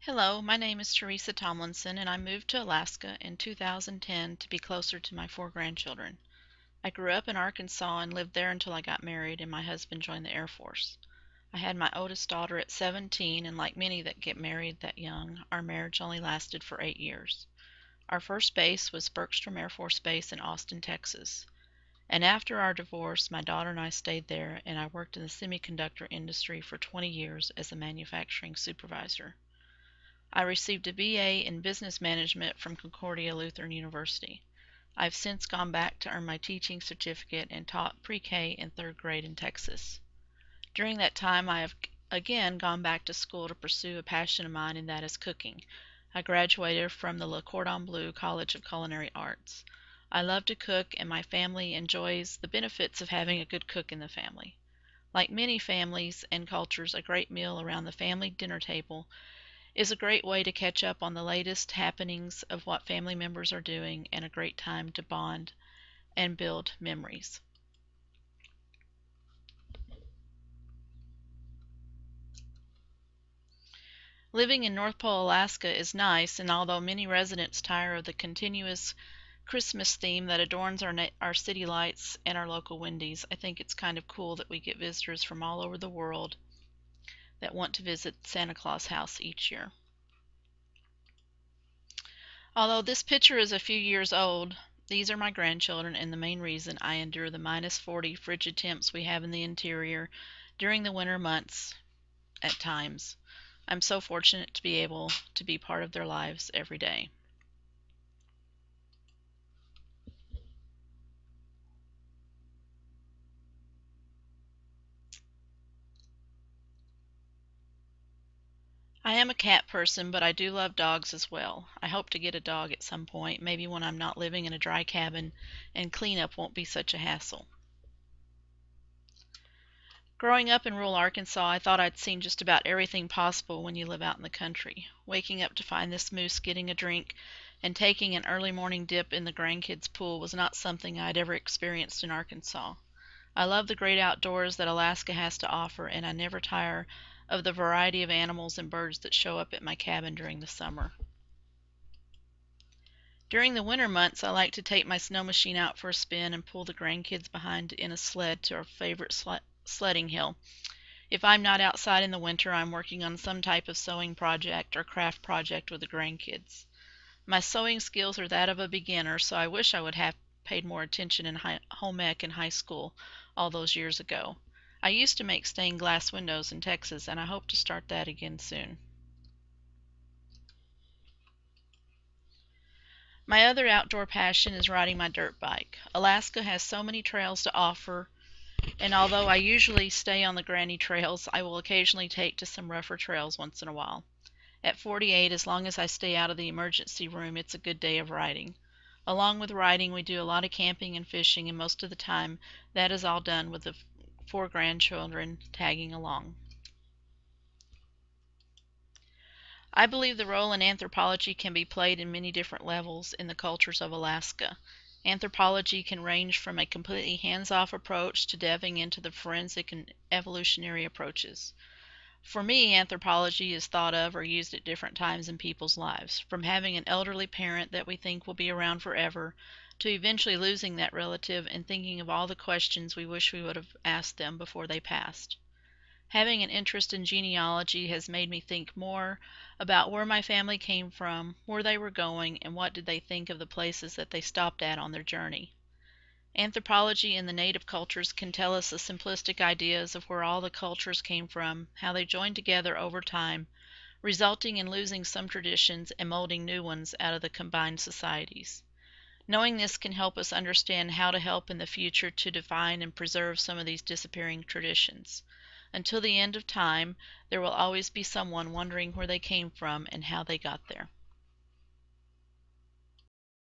Hello, my name is Teresa Tomlinson, and I moved to Alaska in 2010 to be closer to my four grandchildren. I grew up in Arkansas and lived there until I got married and my husband joined the Air Force. I had my oldest daughter at 17, and like many that get married that young, our marriage only lasted for 8 years. Our first base was Bergstrom Air Force Base in Austin, Texas. And after our divorce, my daughter and I stayed there, and I worked in the semiconductor industry for 20 years as a manufacturing supervisor. I received a BA in Business Management from Concordia Lutheran University. I've since gone back to earn my teaching certificate and taught pre-K and third grade in Texas. During that time, I have again gone back to school to pursue a passion of mine, and that is cooking. I graduated from the Le Cordon Bleu College of Culinary Arts. I love to cook, and my family enjoys the benefits of having a good cook in the family. Like many families and cultures, a great meal around the family dinner table is a great way to catch up on the latest happenings of what family members are doing, and a great time to bond and build memories. Living in North Pole, Alaska is nice, and although many residents tire of the continuous Christmas theme that adorns our city lights and our local Wendy's, I think it's kind of cool that we get visitors from all over the world that want to visit Santa Claus house each year. Although this picture is a few years old, these are my grandchildren and the main reason I endure the -40 frigid temps we have in the interior during the winter months at times. I'm so fortunate to be able to be part of their lives every day. I am a cat person, but I do love dogs as well. I hope to get a dog at some point, maybe when I'm not living in a dry cabin and cleanup won't be such a hassle. Growing up in rural Arkansas, I thought I'd seen just about everything possible when you live out in the country. Waking up to find this moose getting a drink and taking an early morning dip in the grandkids' pool was not something I'd ever experienced in Arkansas. I love the great outdoors that Alaska has to offer, and I never tire of the variety of animals and birds that show up at my cabin during the summer. During the winter months, I like to take my snow machine out for a spin and pull the grandkids behind in a sled to our favorite sledding hill. If I'm not outside in the winter, I'm working on some type of sewing project or craft project with the grandkids. My sewing skills are that of a beginner, so I wish I would have paid more attention in home ec in high school all those years ago. I used to make stained glass windows in Texas, and I hope to start that again soon. My other outdoor passion is riding my dirt bike. Alaska has so many trails to offer, and although I usually stay on the granny trails, I will occasionally take to some rougher trails once in a while. At 48, as long as I stay out of the emergency room, it's a good day of riding. Along with riding, we do a lot of camping and fishing, and most of the time that is all done with the four grandchildren tagging along. I believe the role in anthropology can be played in many different levels in the cultures of Alaska. Anthropology can range from a completely hands-off approach to delving into the forensic and evolutionary approaches. For me, anthropology is thought of or used at different times in people's lives, from having an elderly parent that we think will be around forever, to eventually losing that relative and thinking of all the questions we wish we would have asked them before they passed. Having an interest in genealogy has made me think more about where my family came from, where they were going, and what did they think of the places that they stopped at on their journey. Anthropology in the native cultures can tell us the simplistic ideas of where all the cultures came from, how they joined together over time, resulting in losing some traditions and molding new ones out of the combined societies. Knowing this can help us understand how to help in the future to define and preserve some of these disappearing traditions. Until the end of time, there will always be someone wondering where they came from and how they got there.